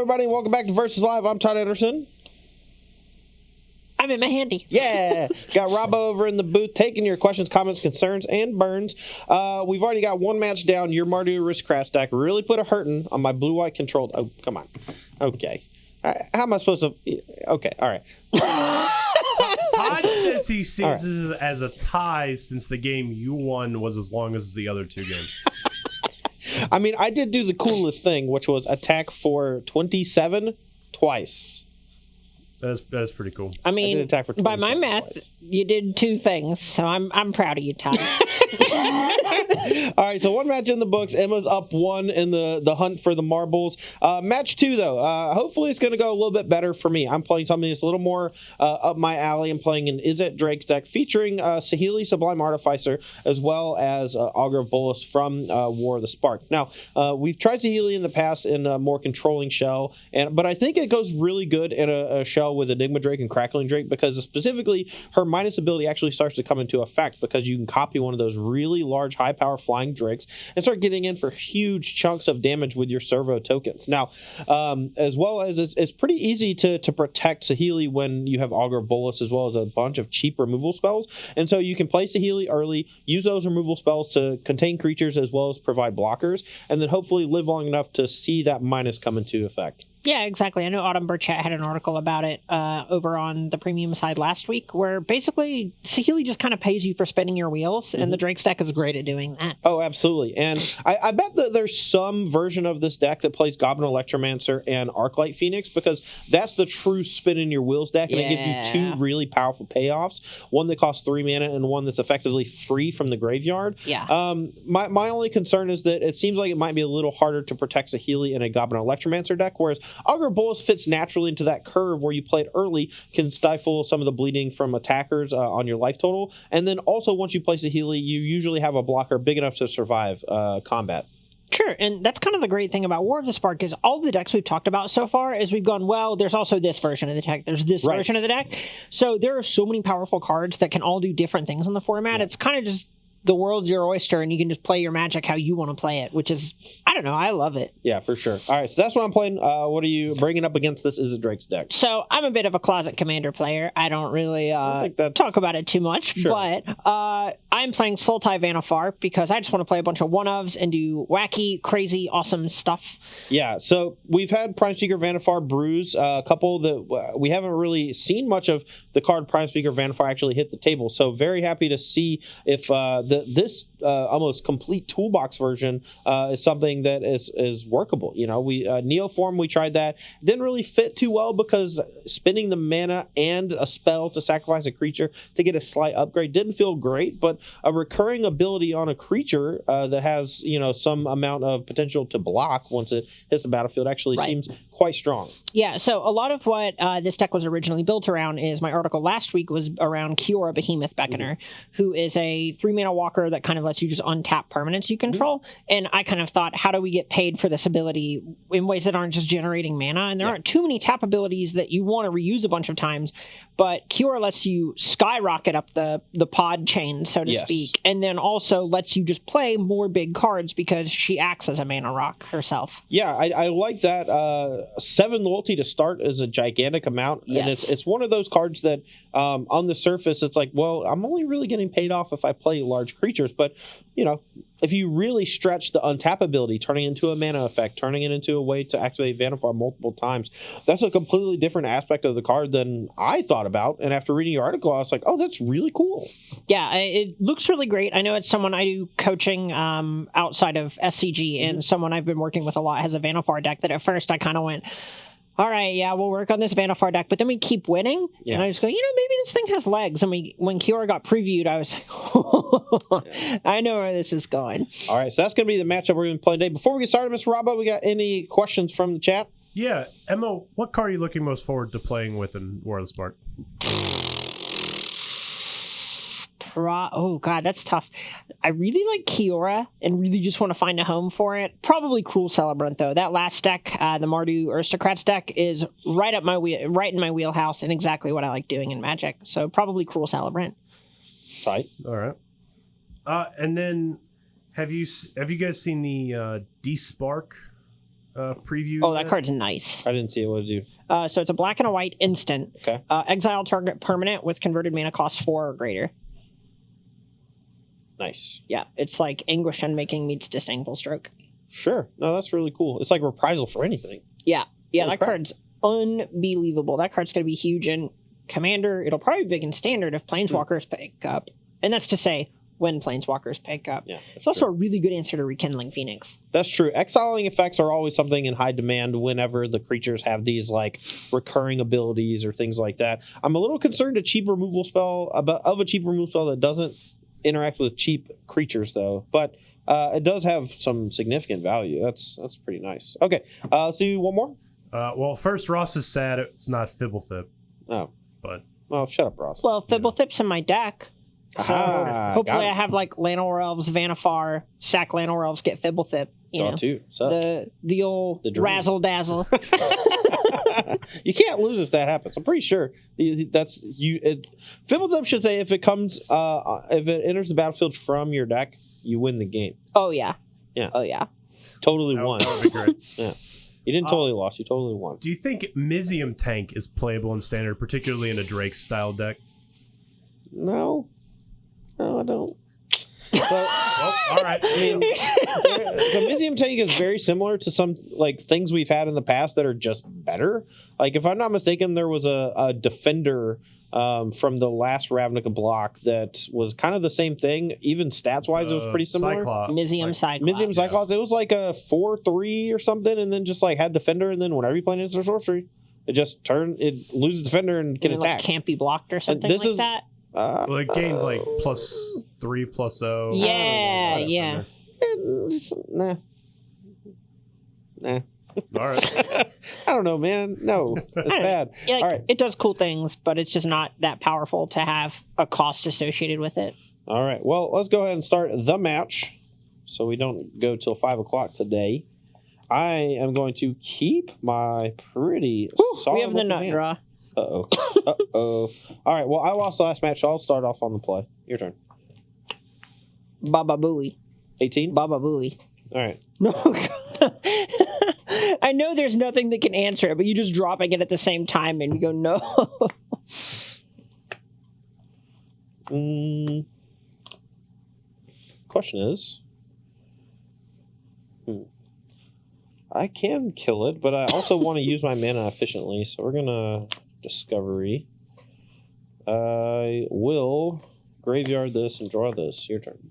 everybody, and welcome back to Versus Live. I'm Todd Anderson. I'm in my handy. Yeah. Got Robbo over in the booth taking your questions, comments, concerns, and burns. We've already got one match down. Your Mardu Aristocrat deck really put a hurting on my blue-white controlled. Oh, come on. Okay. How am I supposed to... Okay, all right. Todd says he sees right. it as a tie since the game you won was as long as the other two games. I mean, I did do the coolest thing, which was attack for 27 twice. That's pretty cool. I mean, attack for by my 27 math, twice. you did two things, so I'm proud of you, Todd. All right, so one match in the books. Emma's up one in the hunt for the marbles. Match two, though. Hopefully it's going to go a little bit better for me. I'm playing something that's a little more up my alley. I'm playing an Izzet Drake's deck featuring Saheeli Sublime Artificer as well as Augur of Bolas from War of the Spark. Now, we've tried Saheeli in the past in a more controlling shell, but I think it goes really good in a shell with Enigma Drake and Crackling Drake because specifically her minus ability actually starts to come into effect because you can copy one of those really large high power flying drakes and start getting in for huge chunks of damage with your servo tokens. Now, as well as it's pretty easy to protect Saheeli when you have Augur of Bolas as well as a bunch of cheap removal spells, and so you can play Saheeli early, use those removal spells to contain creatures as well as provide blockers, and then hopefully live long enough to see that minus come into effect. Yeah, exactly. I know Autumn Burchett had an article about it over on the premium side last week, where basically Saheeli just kind of pays you for spinning your wheels, and the Drake's deck is great at doing that. Oh, absolutely. And I bet that there's some version of this deck that plays Goblin Electromancer and Arclight Phoenix, because that's the true spin in your wheels deck, and it gives you two really powerful payoffs, one that costs 3 mana and one that's effectively free from the graveyard. Yeah. My only concern is that it seems like it might be a little harder to protect Saheeli in a Goblin Electromancer deck, whereas Augur of Bolas fits naturally into that curve where you play it early, can stifle some of the bleeding from attackers on your life total, and then also once you play Saheeli, you usually have a blocker big enough to survive combat. Sure, and that's kind of the great thing about War of the Spark is all the decks we've talked about so far is we've gone, well, there's also this version of the deck, there's this version of the deck. So there are so many powerful cards that can all do different things in the format. Yeah. It's kind of just the world's your oyster, and you can just play your Magic how you want to play it, which is, I don't know, I love it. Yeah, for sure. All right, so that's what I'm playing. What are you bringing up against this Izzet Drake's deck? So I'm a bit of a closet commander player. I don't really talk about it too much, but I'm playing Sultai Vannifar because I just want to play a bunch of one-ofs and do wacky, crazy, awesome stuff. Yeah, so we've had Prime Speaker Vannifar brews, a couple that we haven't really seen much of the card Prime Speaker Vannifar actually hit the table, so very happy to see if this almost complete toolbox version is something that is workable. You know, we Neoform, we tried that, didn't really fit too well because spending the mana and a spell to sacrifice a creature to get a slight upgrade didn't feel great, but a recurring ability on a creature that has, you know, some amount of potential to block once it hits the battlefield actually seems quite strong. Yeah, so a lot of what this deck was originally built around is, my article last week was around Kiora Behemoth Beckoner, who is a 3-mana walker that kind of lets you just untap permanents you control. And I kind of thought, how do we get paid for this ability in ways that aren't just generating mana? And there aren't too many tap abilities that you want to reuse a bunch of times, but Kiora lets you skyrocket up the pod chain, so to speak, and then also lets you just play more big cards because she acts as a mana rock herself. Yeah, I like that. 7 loyalty to start is a gigantic amount, and it's one of those cards that on the surface it's like, well, I'm only really getting paid off if I play large creatures, but you know, if you really stretch the untap ability, turning into a mana effect, turning it into a way to activate Vannifar multiple times, that's a completely different aspect of the card than I thought about. And after reading your article, I was like, oh, that's really cool. Yeah, it looks really great. I know it's someone I do coaching outside of SCG, and someone I've been working with a lot has a Vannifar deck that at first I kind of went, all right, yeah, we'll work on this Vannifar deck, but then we keep winning, and I just go, you know, maybe this thing has legs. And when Kiora got previewed, I was like, I know where this is going. All right, so that's going to be the matchup we're going to play today. Before we get started, Mr. Robbo, we got any questions from the chat? Yeah, Emma, what card are you looking most forward to playing with in War of the Spark? Oh, God, that's tough. I really like Kiora and really just want to find a home for it. Probably Cruel Celebrant, though. That last deck, the Mardu Aristocrats deck, is right in my wheelhouse and exactly what I like doing in Magic. So probably Cruel Celebrant. Tight. All right. And then have you guys seen the D-Spark preview? Oh, that yet? card's nice. I didn't see it. What did you do? So it's a black and a white instant. Okay. Exile target permanent with converted mana cost 4 or greater. Nice. Yeah, it's like Anguish Unmaking meets Disdainful Stroke. Sure. No, that's really cool. It's like reprisal for anything. Yeah, Holy that crap. card's unbelievable. That card's going to be huge in Commander. It'll probably be big in Standard if Planeswalkers pick up. And that's to say, when Planeswalkers pick up. Yeah. It's also a really good answer to Rekindling Phoenix. That's true. Exiling effects are always something in high demand whenever the creatures have these like recurring abilities or things like that. I'm a little concerned a cheap removal spell of a cheap removal spell that doesn't interact with cheap creatures though, but it does have some significant value. That's pretty nice. Okay, let's do one more. Well, first, Ross is sad it's not Fibblethip, Oh, but well, shut up, Ross. Well, Fibblethip's in my deck. So Ah, hopefully got it. I have like Llanowar Elves, Vannifar, sack Llanowar Elves, get Fibblethip. You Draw know, two. So. the old The dream. razzle dazzle. You can't lose if that happens. I'm pretty sure that's you. Fibblethip should say if it comes, if it enters the battlefield from your deck, you win the game. Oh yeah. Yeah. Oh yeah. Totally that won. would be great. You didn't totally lost. You totally won. Do you think Mizium Tank is playable in Standard, particularly in a Drake style deck? No, I don't. So, Well, all right. I mean, the Mizium Tank is very similar to some like things we've had in the past that are just better. Like if I'm not mistaken, there was a defender from the last Ravnica block that was kind of the same thing. Even stats wise, it was pretty similar. Cyclops. Mizium Cyclops. Mizium Cyclops, it was like a 4/3 or something, and then just like had defender, and then whenever you play an instant sorcery, it just it loses defender and can And, like, attack. can't be blocked or something this like is- that. Well, it gained like +3/+0. Yeah, yeah. Nah. All right. I don't know, man. No, it's bad. Yeah, like, All right. it does cool things, but it's just not that powerful to have a cost associated with it. All right. Well, let's go ahead and start the match so we don't go till 5 o'clock today. I am going to keep my pretty solid We have the looking nut hand. draw. Uh-oh. Uh-oh. All right. Well, I lost the last match, so I'll start off on the play. Your turn. Baba Booey. 18? Baba Booey. All right. No. I know there's nothing that can answer it, but you just dropping it at the same time and you go, no. Question is, I can kill it, but I also want to use my mana efficiently, so we're gonna discovery. I will graveyard this and draw this. Your turn.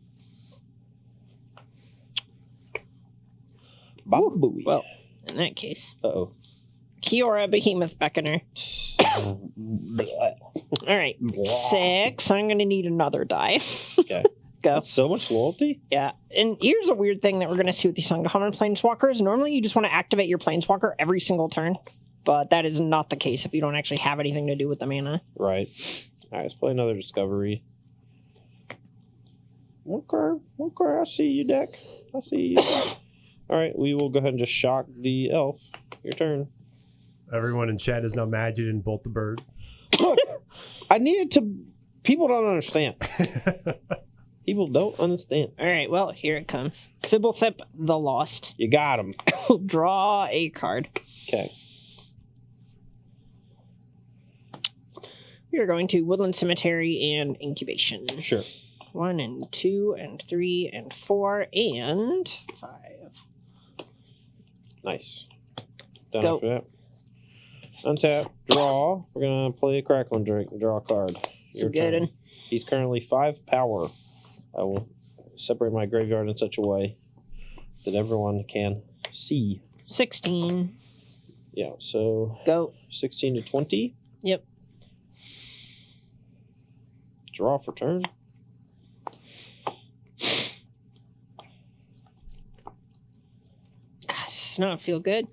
Booey. Well, in that case, Uh-oh. Kiora Behemoth Beckoner. All right, 6. I'm going to need another die. Okay. Go. That's so much loyalty? Yeah, and here's a weird thing that we're going to see with these uncommon planeswalkers. Normally, you just want to activate your planeswalker every single turn, but that is not the case if you don't actually have anything to do with the mana. Right. All right, let's play another discovery. Okay, I see you, deck. I see you. All right, we will go ahead and just shock the elf. Your turn. Everyone in chat is now mad you didn't bolt the bird. Look, I needed to... People don't understand. People don't understand. All right, well, here it comes. Fibblethip the Lost. You got him. Draw a card. Okay. We are going to Woodland Cemetery and Incubation. Sure. 1 and 2 and 3 and 4 and 5. Nice. Done Go. after that. Untap. Draw. We're going to play a Crackling Drake and draw a card. It's a good one. He's currently 5 power. I will separate my graveyard in such a way that everyone can see. 16. Yeah, so Go. 16 to 20. Yep. Draw for turn. Gosh, does not feel good.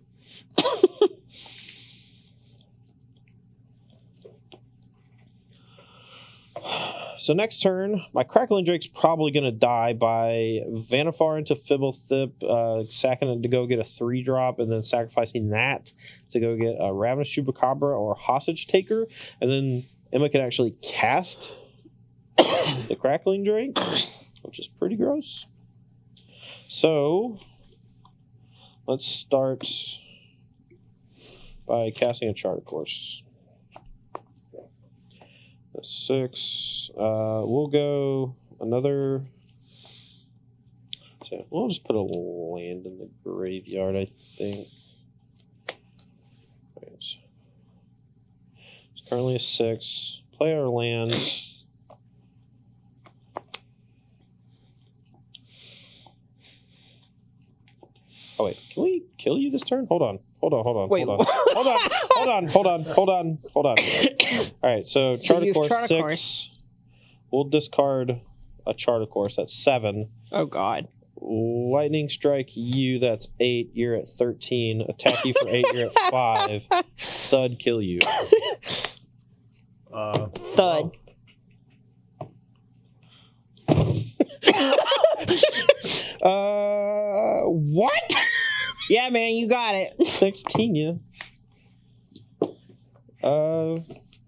So next turn, my Crackling Drake's probably going to die by Vannifar into Fibblethip, sacking it to go get a 3-drop, and then sacrificing that to go get a Ravenous Chupacabra or Hostage Taker. And then Emma can actually cast the Crackling Drake, which is pretty gross. So Let's start by casting a charter course. That's 6. We'll go another. So we'll just put a land in the graveyard, I think. It's currently a 6. Play our lands. Oh wait, can we kill you this turn? Hold on. Wait, hold on. All right, so charter course 6. We'll discard a charter course. That's 7. Oh God. Lightning strike you. That's 8. You're at 13. Attack you for 8. You're at 5. Thud kill you. Thud. What? Yeah, man, you got it. 16, yeah.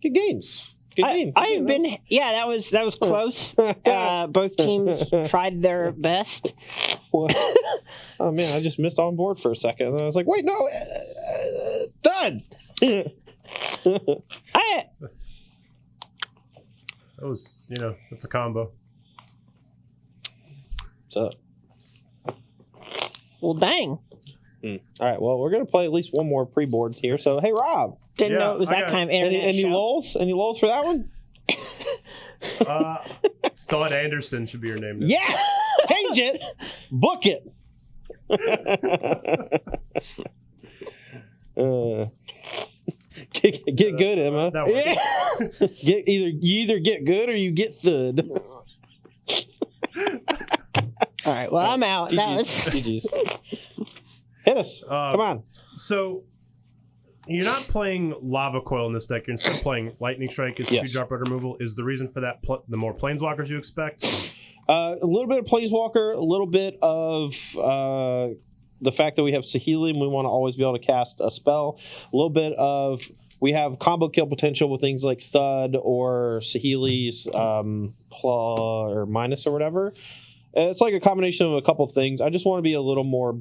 Good games. I've been. Yeah, that was close. Both teams tried their best. Oh man, I just missed on board for a second, and I was like, "Wait, no, done." That was, that's a combo. What's up? Well, dang. All right. Well, we're gonna play at least one more pre-board here. So, hey, Rob. Didn't know it was that kind of internet any show. lulls? Any lulls for that one? Thought Anderson should be your name. Yeah. Change it. Book it. Get good, Emma. That you either get good or you get thud. All right. Well, I'm out. That was. GG's. Hit us. Come on. So you're not playing Lava Coil in this deck. You're instead playing Lightning Strike as 2-drop red removal. Is the reason for that the more Planeswalkers you expect? A little bit of Planeswalker, a little bit of the fact that we have Saheeli and we want to always be able to cast a spell. A little bit of we have combo kill potential with things like Thud or Saheeli's Claw or Minus or whatever. It's like a combination of a couple of things. I just want to be a little more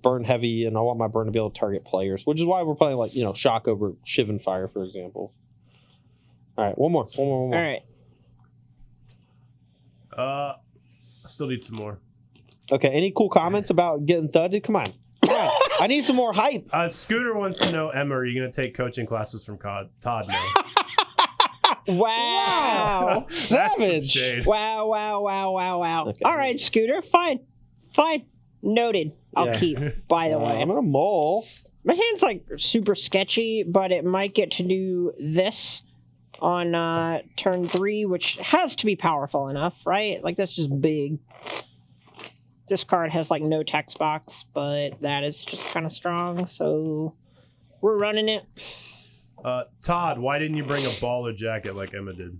burn heavy, and I want my burn to be able to target players, which is why we're playing like Shock over Shivan Fire, for example. All right, one more. All right. I still need some more. Okay, any cool comments about getting thudded? Come on. I need some more hype. Scooter wants to know, Emma, are you going to take coaching classes from Todd now? Wow. Savage. Wow. Okay. All right, Scooter. Fine. Noted. I'll keep, by the way. I'm going to mole. My hand's like super sketchy, but it might get to do this on turn 3, which has to be powerful enough, right? Like, that's just big. This card has like no text box, but that is just kind of strong, so we're running it. Todd, why didn't you bring a baller jacket like Emma did?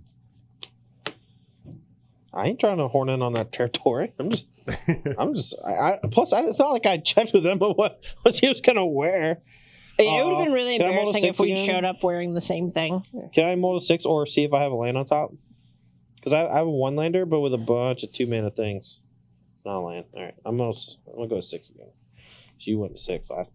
I ain't trying to horn in on that territory. Plus, it's not like I checked with Emma what she was going to wear. It would have been really Can I mold a embarrassing 6 if we again? showed up wearing the same thing. Can I mold a 6 or see if I have a land on top? Because I have a 1-lander, but with a bunch of 2-mana things. It's not a land. All right, I'm gonna go 6 again. So you went to 6 last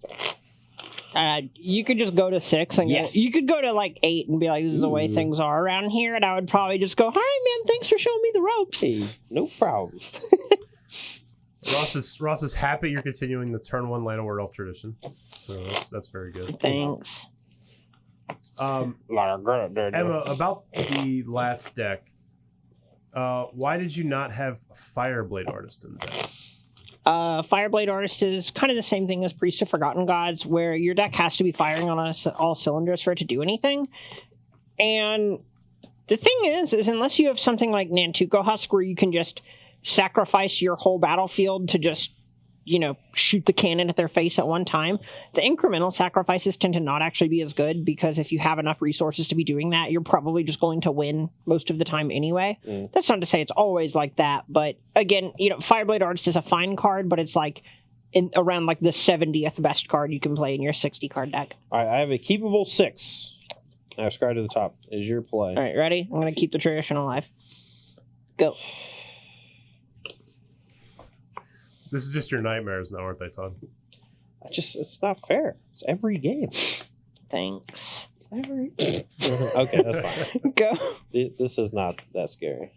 time. You could just go to 6 and you could go to like 8 and be like, this is the way things are around here, and I would probably just go, hi man, thanks for showing me the ropes. Hey, no problem. Ross is happy you're continuing the turn 1 Land World Elf tradition, so that's very good. Thanks. Emma, about the last deck, why did you not have Fireblade Artist in the deck? Fireblade Artist is kind of the same thing as Priest of Forgotten Gods, where your deck has to be firing on all cylinders for it to do anything. And the thing is unless you have something like Nantuko Husk, where you can just sacrifice your whole battlefield to just, shoot the cannon at their face at one time, the incremental sacrifices tend to not actually be as good, because if you have enough resources to be doing that, you're probably just going to win most of the time anyway. That's not to say it's always like that, but again, Fireblade Artist is a fine card, but it's like around like the 70th best card you can play in your 60 card deck. All right, I have a keepable 6. Now scry to the top is your play. All right, ready? I'm going to keep the tradition alive. Go. This is just your nightmares now, aren't they, Todd? It's not fair. It's every game. Thanks. Okay, that's fine. Go. This is not that scary.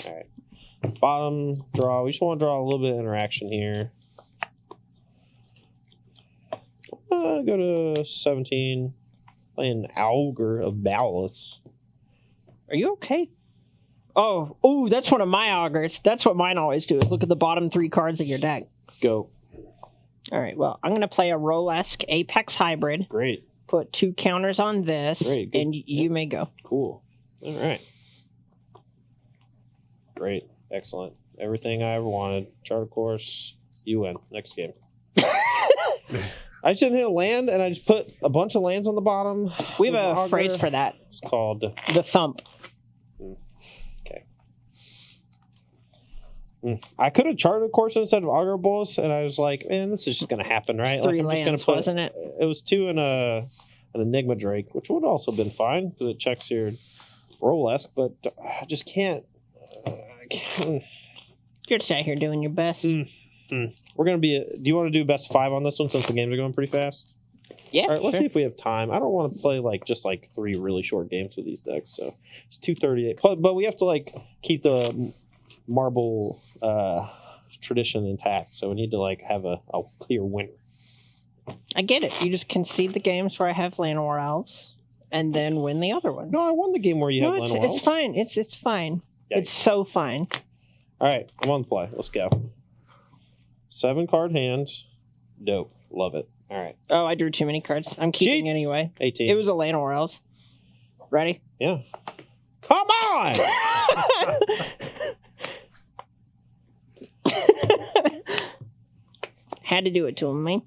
All right. Bottom draw. We just want to draw a little bit of interaction here. Go to 17. Playing Augur of Bowless. Are you okay? Oh, that's one of my augurs. That's what mine always do, is look at the bottom 3 cards of your deck. Go. All right, well, I'm going to play a Rolesque Apex Hybrid. Great. Put 2 counters on this, Great, good. and you may go. Cool. All right. Great. Excellent. Everything I ever wanted. Chart of course. You win. Next game. I just didn't hit a land, and I just put a bunch of lands on the bottom. We have a phrase for that. It's called... The thump. Okay. I could have charted a course instead of Augur Bolus, and I was like, man, this is just going to happen, right? It's 3 lands, wasn't it? It was 2 and an Enigma Drake, which would also have been fine, because it checks your Rolesque, but I just can't... You're just out here doing your best. We're going to be... Do you want to do best 5 on this one, since the games are going pretty fast? Yeah, all right, let's sure. see if we have time. I don't want to play just 3 really short games with these decks, so it's 2:38. But we have to keep the marble tradition intact, so we need to have a clear winner. I get it. You just concede the games where I have Llanowar Elves, and then win the other one. No, I won the game where you have Llanowar Elves. It's fine. It's fine. Yikes. It's so fine. All right, I'm on the play. Let's go. 7 card hands. Dope. Love it. All right. Oh, I drew too many cards. I'm keeping anyway. 18. It was a Llanowar Elves. Ready? Yeah. Come on! Had to do it to him, man.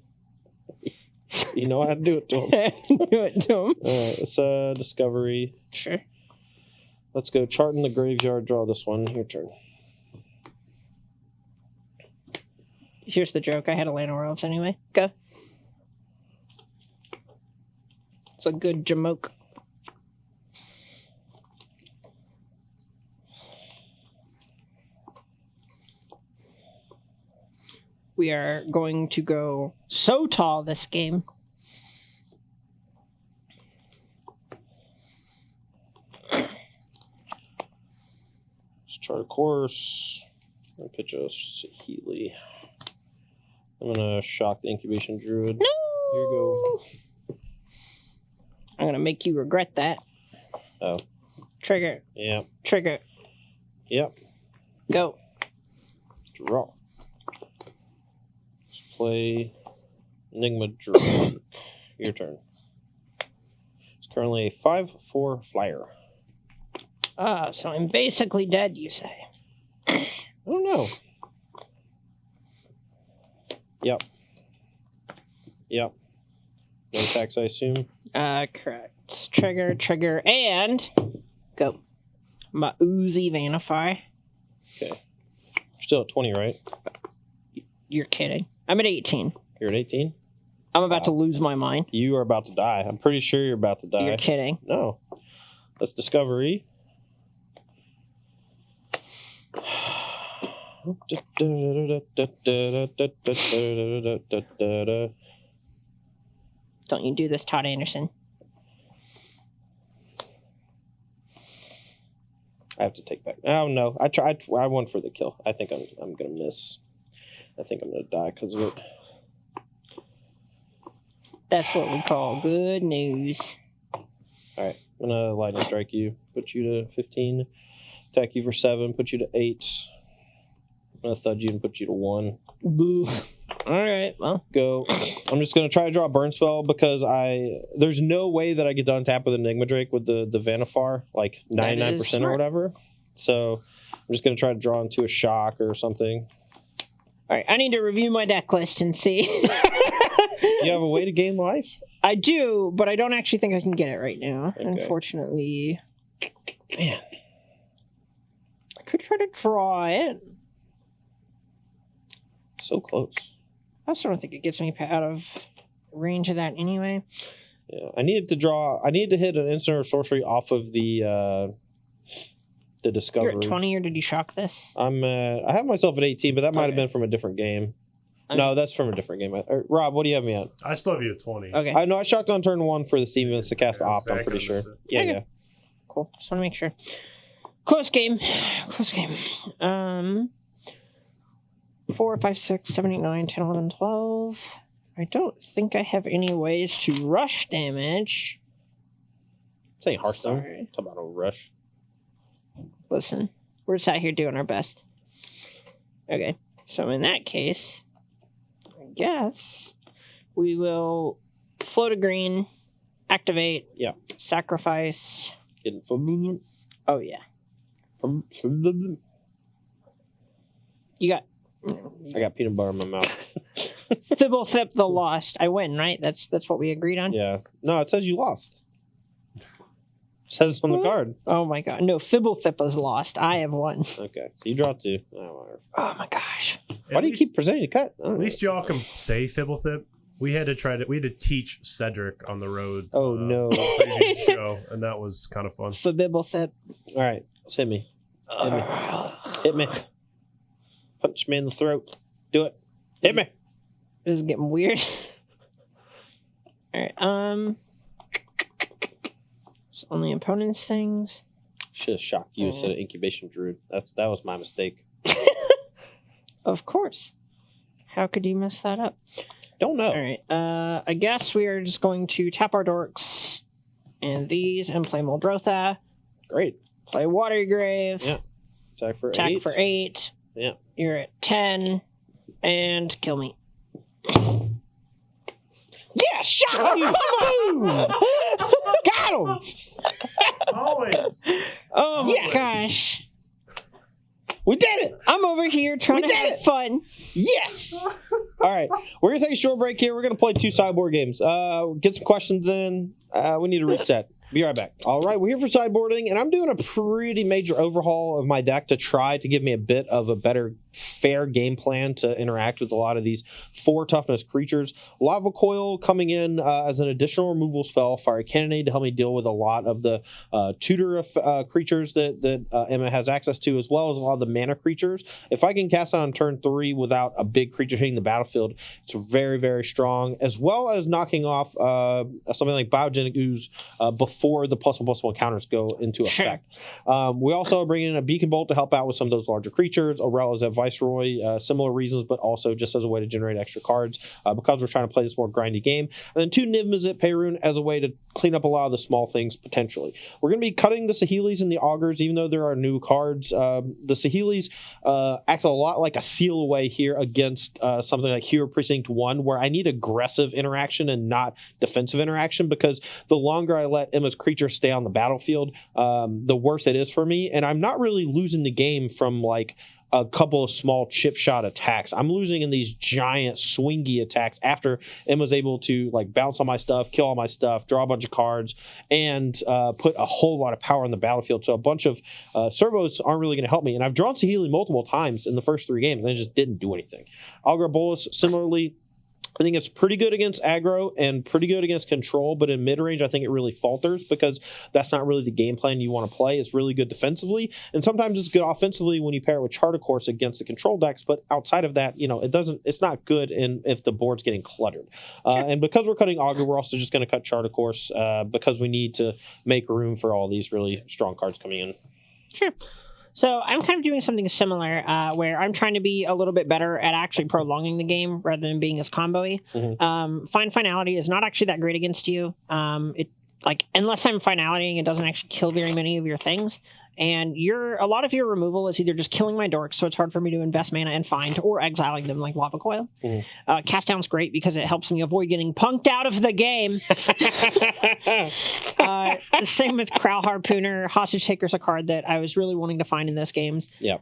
You know how to do it to him. Do it to him. All right, let's Discovery. Sure. Let's go chart in the graveyard. Draw this one. Your turn. Here's the joke. I had a Llanowar Elves anyway. Go. It's a good jamoke. We are going to go so tall this game. Let's chart a course. I'm going to pitch a Healy. I'm going to shock the Incubation Druid. No! Here you go. I'm going to make you regret that. Oh. Trigger. Yeah. Trigger. Yep. Go. Draw. Let's play Enigma Drake. Your turn. It's currently a 5/4 flyer. So I'm basically dead, you say? I don't know. Yep. No attacks, I assume. Correct. Trigger, and go. My Sultai Vannifar. Okay. You're still at 20, right? You're kidding. I'm at 18. You're at 18? I'm about to lose my mind. You are about to die. I'm pretty sure you're about to die. You're kidding. No. Let's Discovery. Don't you do this, Todd Anderson. I have to take back. Oh no! I went for the kill. I think I'm gonna miss. I think I'm gonna die because of it. That's what we call good news. All right, I'm gonna lightning strike you. Put you to 15. Attack you for 7. Put you to 8. I'm gonna thud you and put you to 1. Boo. All right, well, go. I'm just gonna try to draw a burn spell because there's no way that I get to untap with Enigma Drake with the Vannifar, 99% or whatever. So I'm just gonna try to draw into a shock or something. All right, I need to review my deck list and see. You have a way to gain life? I do, but I don't actually think I can get it right now. Okay. Unfortunately. Man. I could try to draw it. So close. I also don't think it gets me out of range of that anyway. Yeah, I needed to hit an instant or sorcery off of the Discovery. You're at 20, or did you shock this? I have myself at 18, but that might have been from a different game. No, that's from a different game. Rob, what do you have me at? I still have you at 20. Okay. I know I shocked on turn 1 for the Steam events to cast Opt, I'm pretty sure. Yeah, Okay. yeah. Cool. Just want to make sure. Close game. 4, 5, 6, 7, 8, 9, 10, 11, 12. I don't think I have any ways to rush damage. This ain't Hearthstone. Sorry. Talk about a rush. Listen, we're sat here doing our best. Okay, so in that case, I guess we will float a green, activate, sacrifice. Oh, yeah. You got... I got peanut butter in my mouth. Thibblethip the Lost. I win, right? That's what we agreed on? Yeah. No, it says you lost. It says on the card. Oh my god. No, Thibblethip is lost. I have won. Okay, so you draw 2. Oh my gosh. Why do you keep presenting a cut? At least y'all can say Thibblethip. We had to teach Cedric on the road. Oh no. Previous show, and that was kind of fun. Thibblethip. All right, let's hit me. Hit me. Punch me in the throat. Do it. Hit me. This is getting weird. Alright, it's only opponent's things. Should have shocked you instead of incubation druid. That was my mistake. Of course. How could you mess that up? Don't know. Alright, I guess we are just going to tap our dorks and these and play Muldrotha. Great. Play Watergrave. Yeah. Attack for 8. For 8. Yeah. You're at 10. And kill me. Yeah, shot you! Got him! Always. Oh my gosh. We did it! I'm over here trying to have fun. Yes! All right. We're going to take a short break here. We're going to play 2 sideboard games. Get some questions in. We need to reset. Be right back. All right, we're here for sideboarding, and I'm doing a pretty major overhaul of my deck to try to give me a bit of a better, fair game plan to interact with a lot of these 4 toughness creatures. Lava Coil coming in as an additional removal spell, Fire Cannonade to help me deal with a lot of the tutor creatures that Emma has access to, as well as a lot of the mana creatures. If I can cast it on turn 3 without a big creature hitting the battlefield, it's very, very strong, as well as knocking off something like Biogenic Ooze before the +1/+1 counters go into effect. We also bring in a Beacon Bolt to help out with some of those larger creatures, Aurel is at Viceroy, similar reasons, but also just as a way to generate extra cards because we're trying to play this more grindy game. And then 2 Niv Mizzet Perun as a way to clean up a lot of the small things potentially. We're going to be cutting the Saheelis and the Augurs, even though there are new cards. The Saheelis act a lot like a seal away here against something like Hero Precinct 1, where I need aggressive interaction and not defensive interaction, because the longer I let Emma's creatures stay on the battlefield, the worse it is for me. And I'm not really losing the game from like a couple of small chip shot attacks. I'm losing in these giant swingy attacks after Emma's able to like bounce on my stuff, kill all my stuff, draw a bunch of cards, and put a whole lot of power on the battlefield. So a bunch of servos aren't really going to help me. And I've drawn Saheeli multiple times in the first 3 games, and it just didn't do anything. Algar Bolus, similarly, I think it's pretty good against aggro and pretty good against control, but in mid-range, I think it really falters because that's not really the game plan you want to play. It's really good defensively, and sometimes it's good offensively when you pair it with Charter Course against the control decks, but outside of that, it's not good if the board's getting cluttered. And because we're cutting Augur, we're also just going to cut Charter Course because we need to make room for all these really strong cards coming in. Sure. So I'm kind of doing something similar where I'm trying to be a little bit better at actually prolonging the game rather than being as combo-y. Mm-hmm. Finality is not actually that great against you. Unless I'm finalitying, it doesn't actually kill very many of your things. And a lot of your removal is either just killing my dorks, so it's hard for me to invest mana and find, or exiling them like Lava Coil. Mm-hmm. Cast Down's great because it helps me avoid getting punked out of the game. Same with Crow Harpooner. Hostage Taker's a card that I was really wanting to find in this game. Yeah.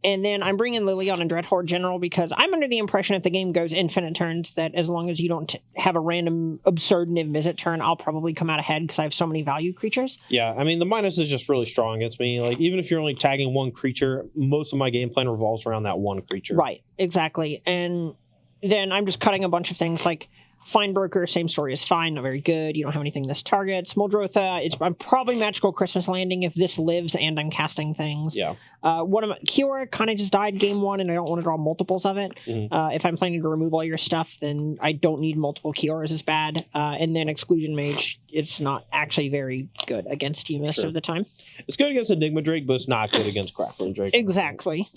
And then I'm bringing Liliana and Dreadhorde General because I'm under the impression if the game goes infinite turns that as long as you don't have a random absurd Niv Mizzet turn, I'll probably come out ahead because I have so many value creatures. Yeah, I mean, the minus is just really strong against me. Like, even if you're only tagging one creature, most of my game plan revolves around that one creature. Right, exactly. And then I'm just cutting a bunch of things like Feinbroker, same story as Fine, not very good. You don't have anything this targets. Muldrotha, I'm probably Magical Christmas Landing if this lives and I'm casting things. Yeah. Kiora kind of just died game 1, and I don't want to draw multiples of it. If I'm planning to remove all your stuff, then I don't need multiple Kioras as bad. And then Exclusion Mage, it's not actually very good against you most of the time. It's good against Enigma Drake, but it's not good against Crackling Drake. Exactly.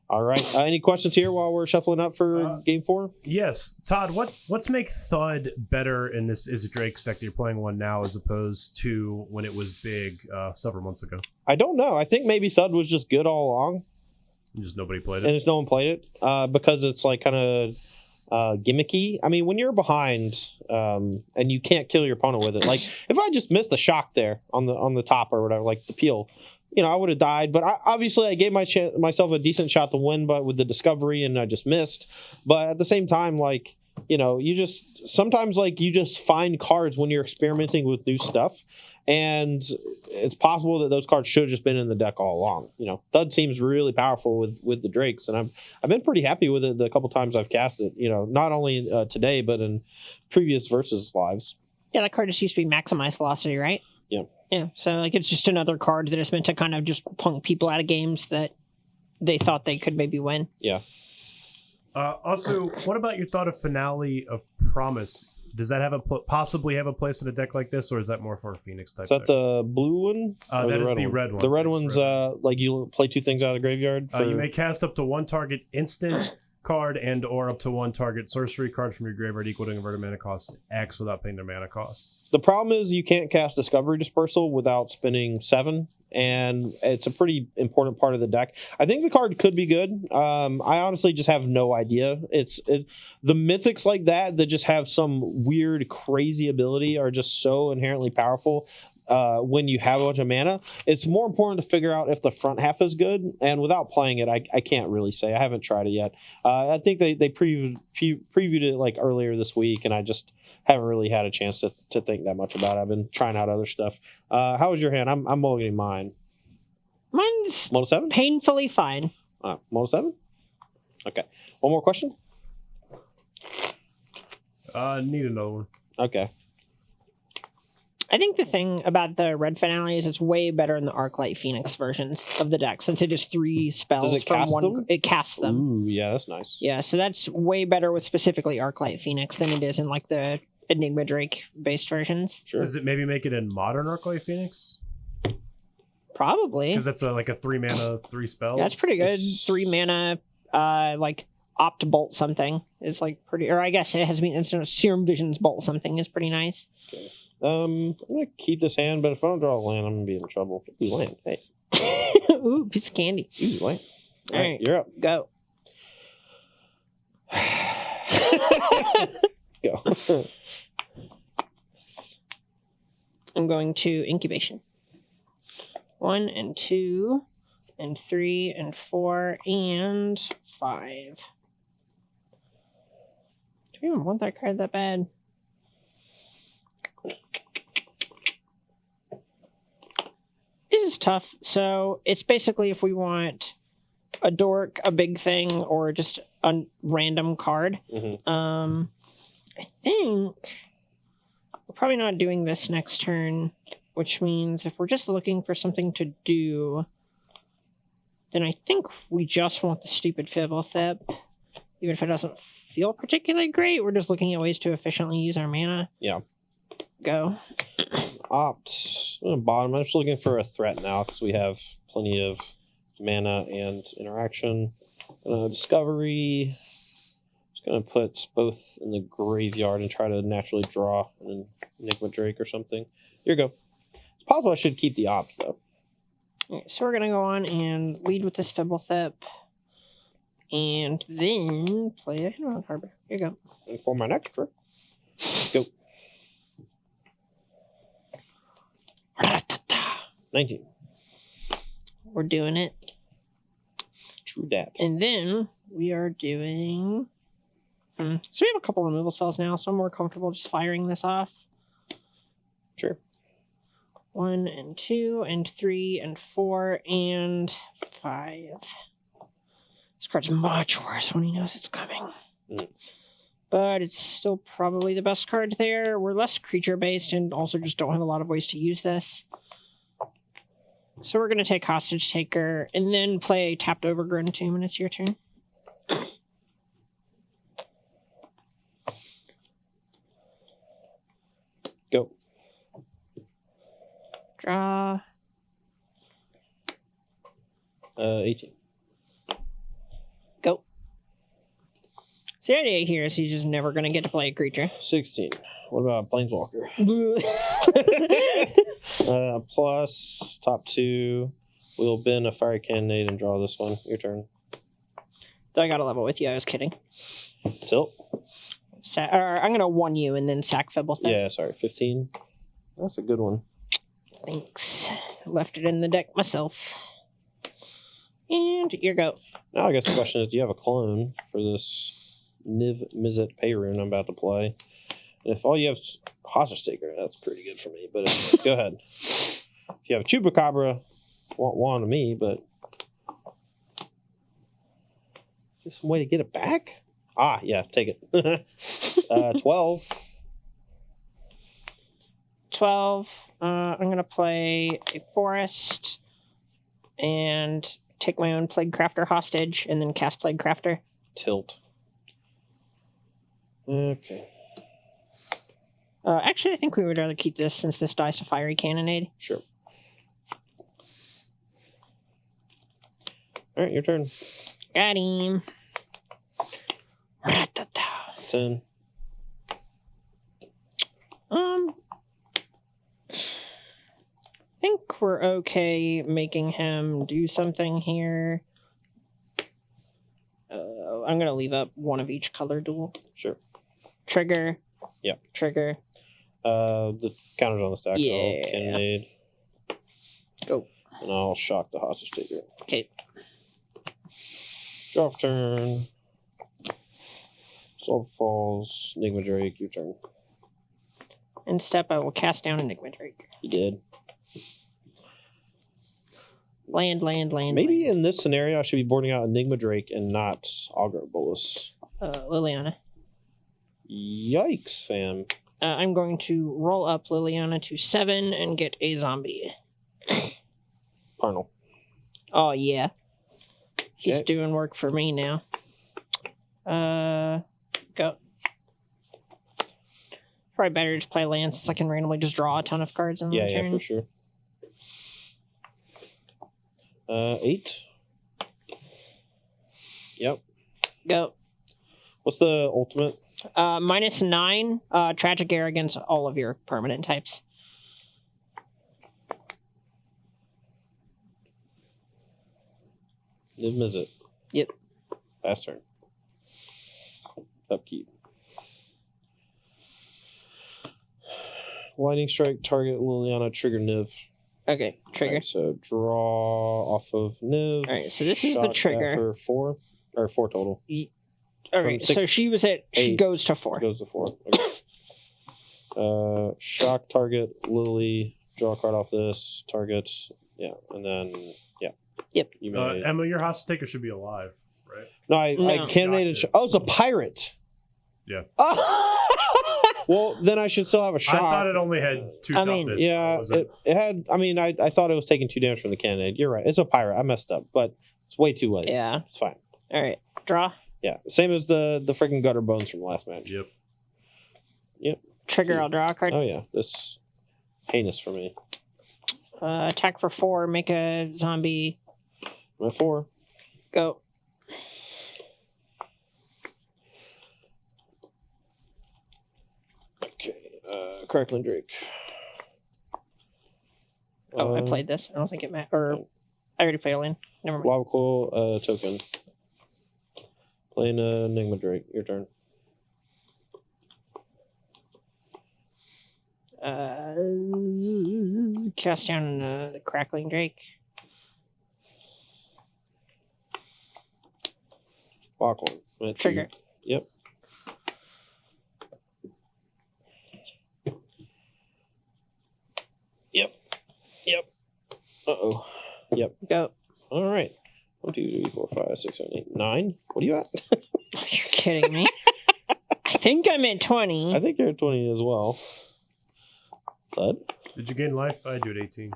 All right. Any questions here while we're shuffling up for game 4? Yes. Todd, what's make Thud better in this Izzet Drake's deck that you're playing one now as opposed to when it was big several months ago? I don't know. I think maybe Thud was just good all along. Just nobody played it. And just no one played it because it's like kind of gimmicky. I mean, when you're behind and you can't kill your opponent with it, like if I just missed the shock there on the top or whatever, like the peel, I would have died. But obviously, I gave myself a decent shot to win, but with the discovery, and I just missed. But at the same time, like you just sometimes you just find cards when you're experimenting with new stuff. And it's possible that those cards should have just been in the deck all along. Thud seems really powerful with the Drakes, and I've been pretty happy with it the couple times I've cast it. Not only today but in previous versus lives. Yeah, that card just used to be Maximize Velocity, right? Yeah. Yeah. So it's just another card that is meant to kind of just punk people out of games that they thought they could maybe win. Yeah. Also, what about your thought of Finale of Promise? Does that have possibly have a place in a deck like this, or is that more for a Phoenix type? Is that deck? the blue one? That is the red one. The red one's you play 2 things out of the graveyard. You may cast up to 1 target instant card and or up to 1 target sorcery card from your graveyard equal to inverted mana cost X without paying their mana cost. The problem is you can't cast Discovery Dispersal without spending 7. And it's a pretty important part of the deck. I think the card could be good. I honestly just have no idea. The mythics like that just have some weird, crazy ability are just so inherently powerful when you have a bunch of mana. It's more important to figure out if the front half is good. And without playing it, I can't really say. I haven't tried it yet. I think they previewed it earlier this week, and I just haven't really had a chance to think that much about it. I've been trying out other stuff. How was your hand? I'm mulliganing mine. Mine's Mono 7? painfully fine. Mono 7? Okay. One more question? Need another one. Okay. I think the thing about the red finale is it's way better in the Arclight Phoenix versions of the deck, since it is 3 spells. Does it cast them? It casts them. Ooh, yeah, that's nice. Yeah, so that's way better with specifically Arclight Phoenix than it is in the Enigma Drake based versions. Sure. Does it maybe make it in modern Arclight Phoenix? Probably. Because that's like a 3 mana, 3 spells. Yeah, that's pretty good. 3 mana, Opt Bolt something is pretty, or I guess it has been instant Serum Visions Bolt something is pretty nice. Okay. I'm gonna keep this hand, but if I don't draw a land, I'm gonna be in trouble. Ooh, land. Hey. Ooh, piece of candy. Ooh, land. All right, you're up. Go. Go. I'm going to Incubation. 1 and 2 and 3 and 4 and 5. Do we even want that card that bad? This is tough. So it's basically if we want a dork, a big thing, or just a random card. Mm-hmm. I think we're probably not doing this next turn, which means if we're just looking for something to do, then I think we just want the stupid Fibblethip. Even if it doesn't feel particularly great, we're just looking at ways to efficiently use our mana. Yeah. Go. Opt. Bottom. I'm just looking for a threat now because we have plenty of mana and interaction. Discovery. Just going to put both in the graveyard and try to naturally draw an Enigma Drake or something. Here you go. It's possible I should keep the Opt, though. Right, so we're going to go on and lead with this Fibblethip. And then play a Hidden Harbor. Here you go. And for my next turn, go. 19. We're doing it. True dat. And then we are doing... So we have a couple removal spells now, so I'm more comfortable just firing this off. Sure. 1 and 2 and 3 and 4 and 5. This card's much worse when he knows it's coming. but it's still probably the best card there. We're less creature-based and also just don't have a lot of ways to use this. So we're going to take Hostage Taker and then play Tapped Overgrown Tomb, and it's your turn. Go. Draw. 18. Go. So the idea here is he's just never going to get to play a creature. 16. What about Planeswalker? Plus, top 2. We'll bend a Fiery Cannonade and draw this one. Your turn. I got a level with you. I was kidding. Tilt. I'm going to 1 you and then sack Fibblethip. Yeah, sorry. 15. That's a good one. Thanks. Left it in the deck myself. And your go. Now I guess the question is, do you have a clone for this Niv Mizzet Payroon I'm about to play? And if all you have is Hostage Taker, that's pretty good for me. But go ahead. If you have a Chupacabra, want one of me, but just some way to get it back? Ah, yeah, take it. 12. 12. I'm going to play a Forest and take my own Plague Crafter hostage and then cast Plague Crafter. Tilt. Okay. Actually, I think we would rather keep this since this dies to Fiery Cannonade. Sure. All right, your turn. Got him. 10. I think we're okay making him do something here. I'm going to leave up one of each color duel. Sure. Trigger. Yeah. Trigger. The counter's on the stack. Yeah. I'll Cannonade. Go. And I'll shock the Hostage Taker. Okay. Draw for turn. Solve Falls. Enigma Drake, your turn. End step, I will cast down Enigma Drake. You did. Land. Maybe in this scenario, I should be boarding out Enigma Drake and not Augur Bolus. Liliana. Yikes, fam. I'm going to roll up Liliana to 7 and get a zombie. Parnell. Oh, yeah. He's Okay. doing work for me now. Go. Probably better to just play land since I can randomly just draw a ton of cards in the turn. Yeah, for sure. 8. Yep. Go. What's the ultimate? -9, tragic arrogance, all of your permanent types. Niv Mizzet. Yep. Fast turn. Upkeep. Lightning Strike, target Liliana, trigger Niv. Okay, trigger. Right, so draw off of Niv. Alright, so this is the shock trigger. For 4? Or 4 total. Alright, so she was at... She 8. goes to 4. Goes to 4. Okay. Shock target Lily. Draw a card off this. Target. Yeah, and then... Yeah. Yep. You may... Emma, your Hostage Taker should be alive, right? No, I cannonated... Oh, it's a pirate! Yeah. Well, then I should still have a shock. I thought it only had 2 toughness. Yeah, it had... I mean, I thought it was taking 2 damage from the cannonade. You're right. It's a pirate. I messed up, but it's way too late. Yeah. It's fine. Alright, draw. Yeah, same as the freaking gutter bones from last match. Yep. Trigger, I'll draw a card. Oh, yeah. This heinous for me. Attack for 4, make a zombie. I'm at 4. Go. Okay, Crackling Drake. Oh, I played this. I don't think it matters. Or I already played a land. Never mind. Lava Coil, token. Playing Enigma Drake. Your turn. Cast down the Crackling Drake. Lock one. Trigger. Yep. Uh-oh. Yep. Go. All right. 1, 2, 3, 4, 5, 6, 7, 8, 9. What are you at? You're kidding me. I think I'm at 20. I think you're at 20 as well. But did you gain life? I do at 18.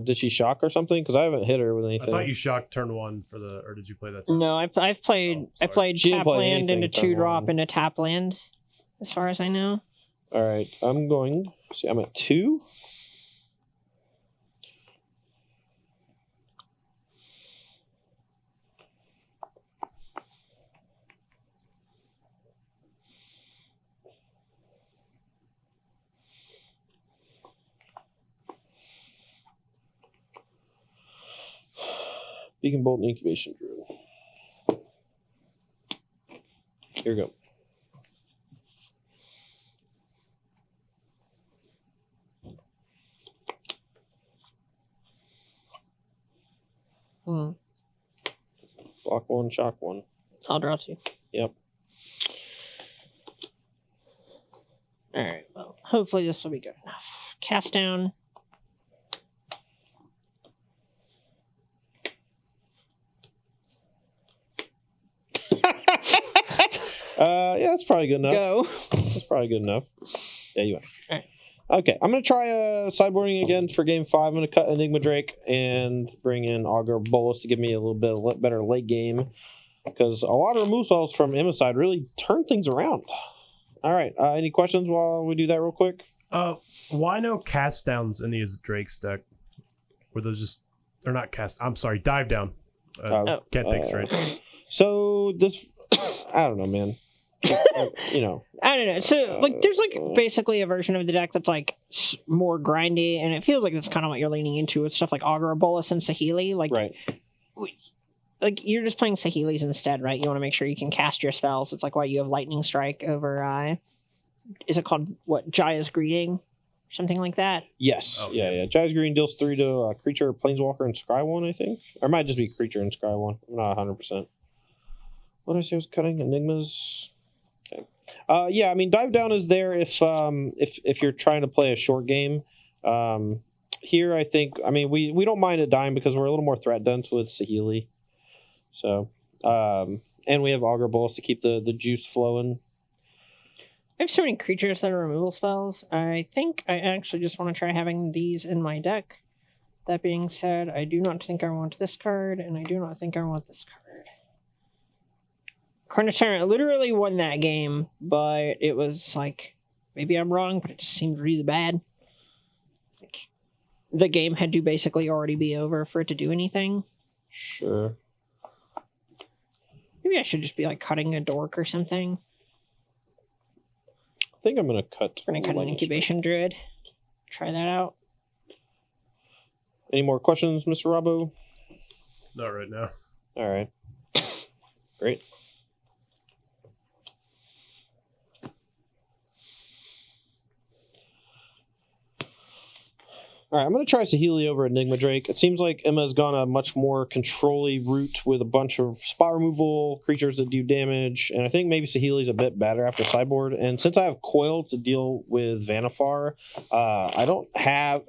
Did she shock or something? Because I haven't hit her with anything. I thought you shocked turn 1 for the, or did you play that time? No, I've played She didn't tap play land anything into turn 2-drop 1. into tap land, as far as I know. All right, I'm going. See, I'm at 2. Beacon Bolt and Incubation Druid. Here we go. Block 1, shock 1. I'll draw 2. Yep. Alright, well, hopefully this will be good enough. Cast down. Yeah, that's probably good enough. Go. That's probably good enough. Yeah, you went. All right. Okay, I'm going to try sideboarding again for game 5. I'm going to cut Enigma Drake and bring in Augur Bolus to give me a little bit better late game. Because a lot of remove spells from Emma's side really turn things around. All right, any questions while we do that real quick? Why no cast downs in the Drake's deck? Were those just, they're not cast, I'm sorry, dive down. Can't think straight. So this, I don't know, man. You know, I don't know. So, like, there's like basically a version of the deck that's like more grindy, and it feels like that's kind of what you're leaning into with stuff like Augur Bolus and Saheeli. Like, right. Like you're just playing Saheelis instead, right? You want to make sure you can cast your spells. It's like why you have Lightning Strike over. Is it called what? Jaya's Greeting, something like that. Yes. Oh, yeah. Jaya's Greeting deals 3 to a creature, Planeswalker, and Scry 1, I think, or it might just be creature and Scry 1. I'm not 100%. What did I say I was cutting? Enigmas. Okay. Yeah, I mean, dive down is there if you're trying to play a short game. Here, I think, I mean, we don't mind a dime because we're a little more threat dense with Saheeli. So, and we have Augur Bolus to keep the juice flowing. I have so many creatures that are removal spells. I think I actually just want to try having these in my deck. That being said, I do not think I want this card, and I do not think I want this card. Carnitara literally won that game, but it was like, maybe I'm wrong, but it just seemed really bad. Like, the game had to basically already be over for it to do anything. Sure. Maybe I should just be like cutting a dork or something. I think I'm going to cut. We're going to cut an Incubation Druid. Try that out. Any more questions, Mr. Robbo? Not right now. All right. Great. All right, I'm going to try Saheeli over Enigma Drake. It seems like Emma's gone a much more control-y route with a bunch of spot removal, creatures that do damage, and I think maybe Saheeli's a bit better after sideboard. And since I have Coil to deal with Vannifar,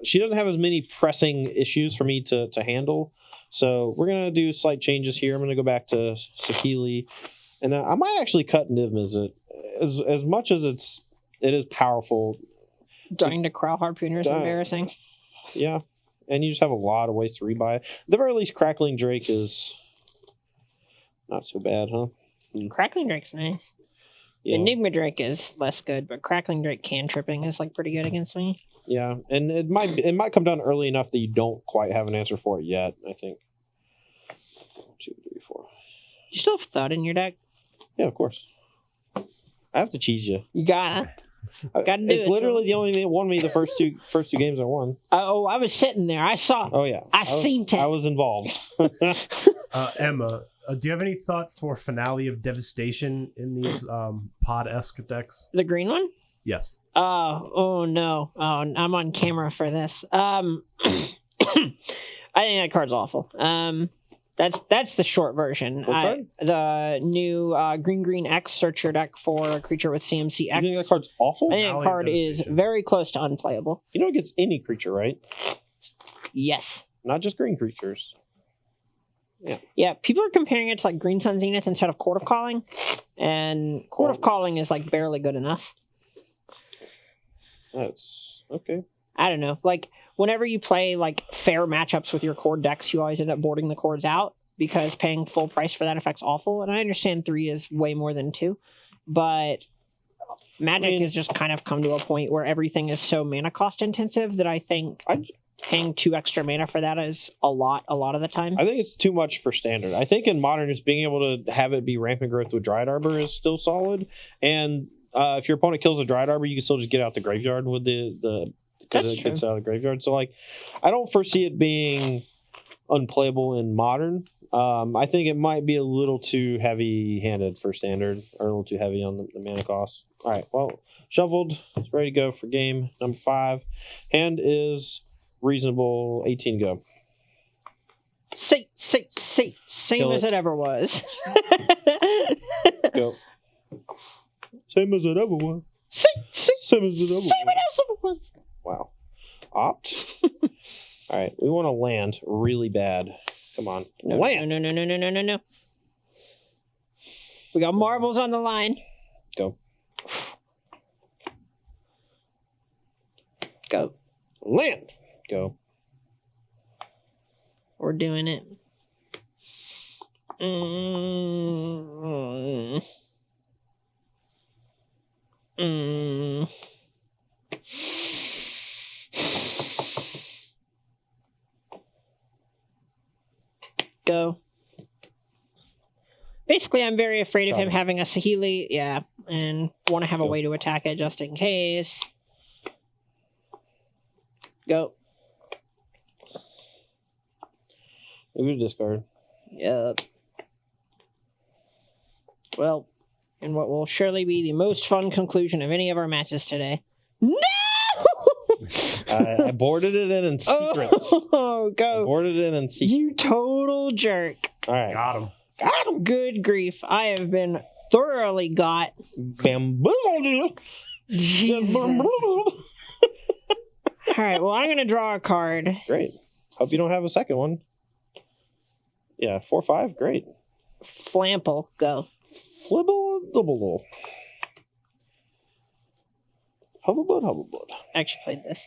she doesn't have as many pressing issues for me to handle. So we're going to do slight changes here. I'm going to go back to Saheeli, and I might actually cut Enigma's. As much as it is powerful. Dying to Crow Harpooner is embarrassing. Yeah, and you just have a lot of ways to rebuy. At the very least, Crackling Drake is not so bad, huh? Crackling Drake's nice. Yeah. Enigma Drake is less good, but Crackling Drake cantripping is like pretty good against me. Yeah, and it might come down early enough that you don't quite have an answer for it yet, I think. 1, 2, 3, 4. You still have Thud in your deck? Yeah, of course. I have to cheese you. You gotta. Gotta do it's literally the only thing that won me the first two games I won. Oh, I was sitting there. I saw. Oh yeah, I seen it. I was involved. Emma, do you have any thought for Finale of Devastation in these pod-esque decks? The green one? Yes. Oh no. Oh, I'm on camera for this. I think that card's awful. That's the short version. The new green X search your deck for a creature with CMC X. You think that card's awful? I think that card is very close to unplayable. You know it gets any creature, right? Yes. Not just green creatures. Yeah, people are comparing it to like Green Sun Zenith instead of Court of Calling, and Court of Calling is like barely good enough. That's okay. I don't know. Like, whenever you play like fair matchups with your Chord decks, you always end up boarding the Chords out because paying full price for that effect's awful. And I understand 3 is way more than 2, but Magic has just kind of come to a point where everything is so mana cost intensive that I think paying 2 extra mana for that is a lot of the time. I think it's too much for Standard. I think in Modern, just being able to have it be Rampant Growth with Dryad Arbor is still solid. And if your opponent kills a Dryad Arbor, you can still just get out the graveyard with the because it gets out of the graveyard. So, like, I don't foresee it being unplayable in Modern. I think it might be a little too heavy-handed for Standard, or a little too heavy on the mana cost. All right, well, shuffled. It's ready to go for game number 5. Hand is reasonable. 18 go. Same as it ever was. Go. Same as it ever was. Same as it ever was. Wow. Opt. All right, we want to land really bad. Come on. Land. No. We got marbles on the line. Go. Go. Land. Go. We're doing it. Go. Basically, I'm very afraid of him having a Saheeli, and want to have a way to attack it just in case. Go. Maybe discard. Yep. Well, and what will surely be the most fun conclusion of any of our matches today. No! I boarded it in secret. Oh, go. I boarded it in secret. You total jerk. All right. Got him. Got him. Good grief. I have been thoroughly got. Bamboozled. Jesus. All right, well, I'm going to draw a card. Great. Hope you don't have a second one. Yeah, 4/5. Great. Flample. Go. Flibble, double. Hoverblood. I actually played this.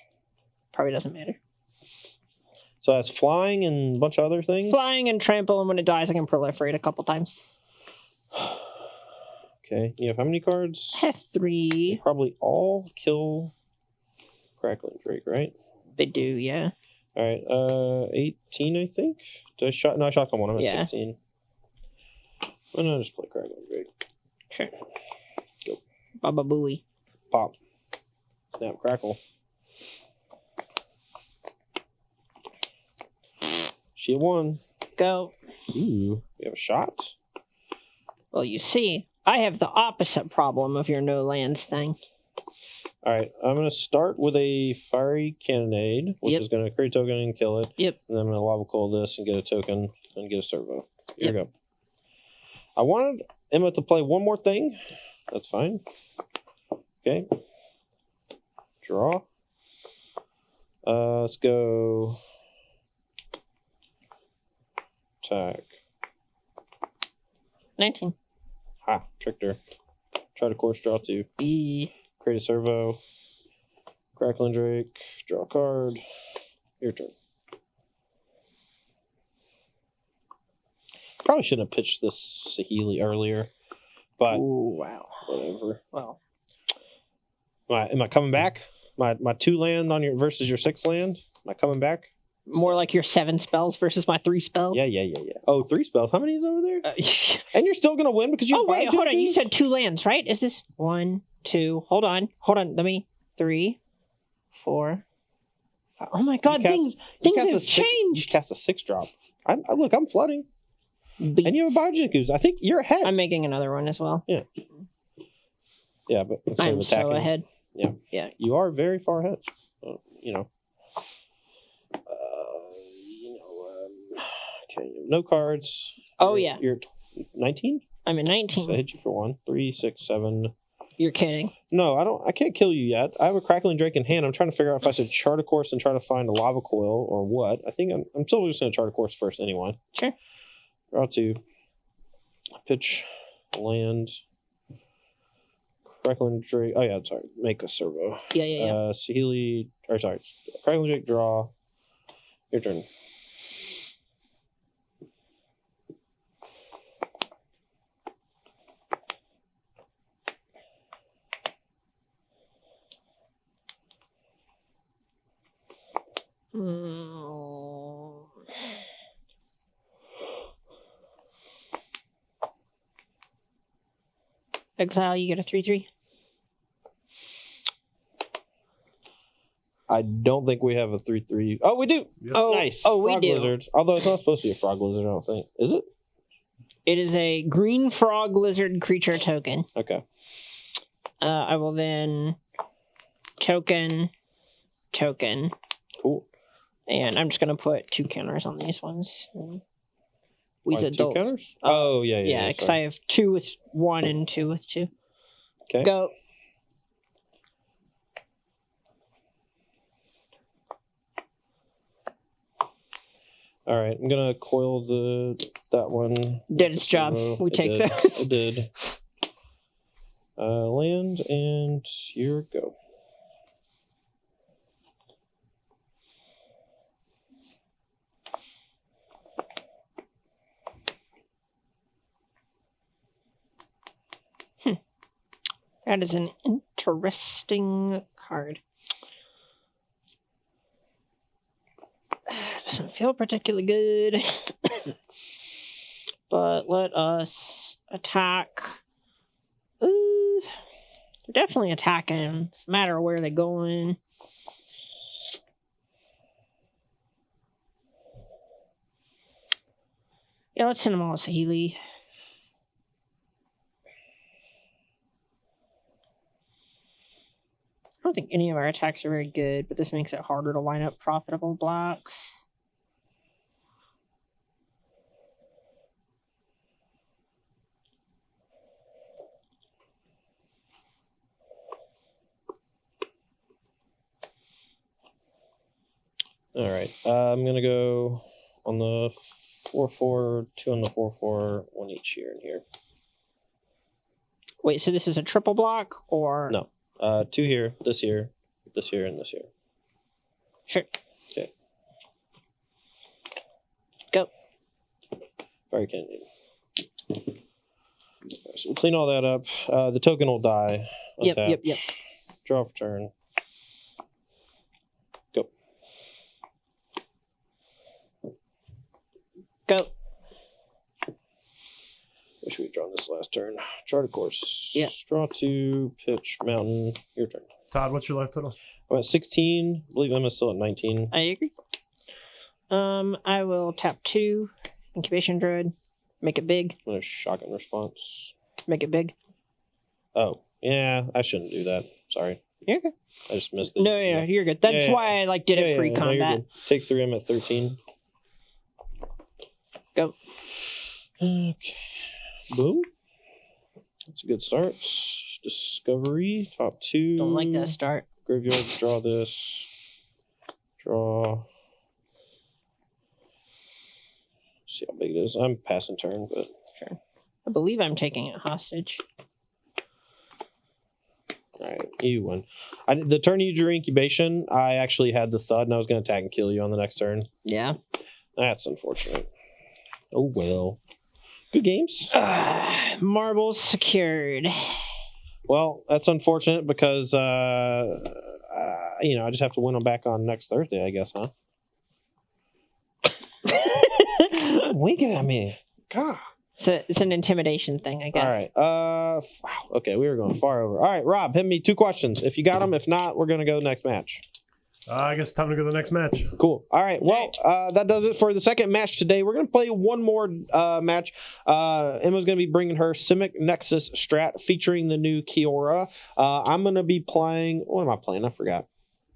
Probably doesn't matter. So that's flying and a bunch of other things? Flying and trample, and when it dies, I can proliferate a couple times. Okay. You have how many cards? I have 3. They probably all kill Crackling Drake, right? They do, yeah. All right. 18, I think. Did I shot? No, I shot one. I'm at 16. Why not just play Crackling Drake? Sure. Go. Baba Booey. Pop. Snap, crackle. She 1. Go. Ooh, we have a shot. Well, you see, I have the opposite problem of your no lands thing. All right, I'm going to start with a Fiery Cannonade, which is going to create a token and kill it. Yep. And then I'm going to Lava Coil this and get a token and get a servo. Here we go. I wanted Emma to play one more thing. That's fine. Okay. Draw. Let's go. Attack. 19. Ha, tricked her. Try to course draw 2. Create a servo. Crackling Drake. Draw a card. Your turn. Probably shouldn't have pitched this Saheeli earlier. But ooh, wow. Whatever. Well. Am I coming back? My 2 land on your versus your 6 land? Am I coming back? More like your 7 spells versus my 3 spells? Yeah. Oh, 3 spells. How many is over there? And you're still going to win because you... Oh, wait, hold on. You said 2 lands, right? Is this 1, 2... Hold on. Let me... 3, 4... 5. Oh my god, things have changed! You cast a 6-drop. Look, I'm flooding. Beats. And you have a Biogenicus. I think you're ahead. I'm making another one as well. Yeah. Yeah, but instead I'm of attacking, so ahead. Yeah. You are very far ahead. Okay, no cards. Oh, yeah. You're 19? I'm at 19. So I hit you for 1. 3, 6, 7. You're kidding. No, I can't kill you yet. I have a Crackling Drake in hand. I'm trying to figure out if I should chart a course and try to find a Lava Coil or what. I think I'm still just going to chart a course first anyway. Sure. Draw 2. Pitch. Land. Crackling Drake. Oh, yeah, sorry. Make a servo. Yeah. Healy. Or, sorry. Crackling Drake, draw. Your turn. Exile, you get a 3/3. I don't think we have a 3/3. Oh, we do. Yes. Oh, Nice. we Frog do. Lizard. Although it's not supposed to be a frog lizard, I don't think. Is it? It is a green frog lizard creature token. Okay. I will then token. Cool. And I'm just going to put 2 counters on these ones. Why, We's 2 adults. counters? Oh, yeah. Yeah, because I have 2 with 1 and 2 with 2. Okay. Go. All right, I'm gonna coil that one. Did its job. We take those. It did. Land and here we go. That is an interesting card. Doesn't feel particularly good. But let us attack. They're definitely attacking. It's a matter of where they're going. Yeah, let's send them all to Healy. I don't think any of our attacks are very good, but this makes it harder to line up profitable blocks. All right. I'm gonna go on the 4/4, 2 on the 4/4, 1 each here and here. Wait, so this is a triple block or No. 2 here, this here, this here, and this here. Sure. Okay. Go. Very Kennedy. So we'll clean all that up. The token will die. Yep. Draw for turn. Go. Go. Wish we had drawn this last turn. Chart a course. Yeah. Draw 2, pitch, mountain. Your turn. Todd, what's your life total? I'm at 16. I believe Emma's still at 19. I agree. I will tap 2, incubation druid, make it big, I'm gonna shotgun response. make it big. Oh, yeah, I shouldn't do that. Sorry. You're good. I just missed it. No, you're good. That's why I did it pre-combat. No, you're good. Take 3, I'm at 13. Go. Okay. Boom. That's a good start. Discovery, top 2. Don't like that start. Graveyard, draw this. Draw. See how big it is. I'm passing turn, but Sure. I believe I'm taking it hostage. all right, you win. The turn you drew incubation, I actually had the thud, and I was going to attack and kill you on the next turn. Yeah. That's unfortunate. Oh well. Good games. Marbles secured. Well, that's unfortunate because I just have to win them back on next Thursday, I guess, huh? Winking at me. God. So it's an intimidation thing, I guess. All right. Wow. Okay, we were going far over. All right, Rob, hit me 2 questions. If you got them, if not, we're going to go next match. I guess it's time to go to the next match. Cool. All right. Well, that does it for the second match today. We're going to play one more match. Emma's going to be bringing her Simic Nexus strat featuring the new Kiora. I'm going to be playing... What am I playing? I forgot.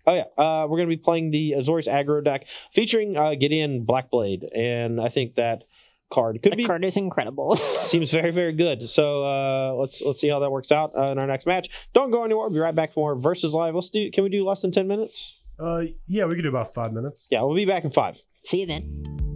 Oh, yeah. We're going to be playing the Azorius aggro deck featuring Gideon Blackblade. And I think that card could be... The card is incredible. Seems very, very good. So let's see how that works out in our next match. Don't go anywhere. We'll be right back for more Versus Live. Can we do less than 10 minutes? Yeah, we could do about 5 minutes. Yeah, we'll be back in 5. See you then.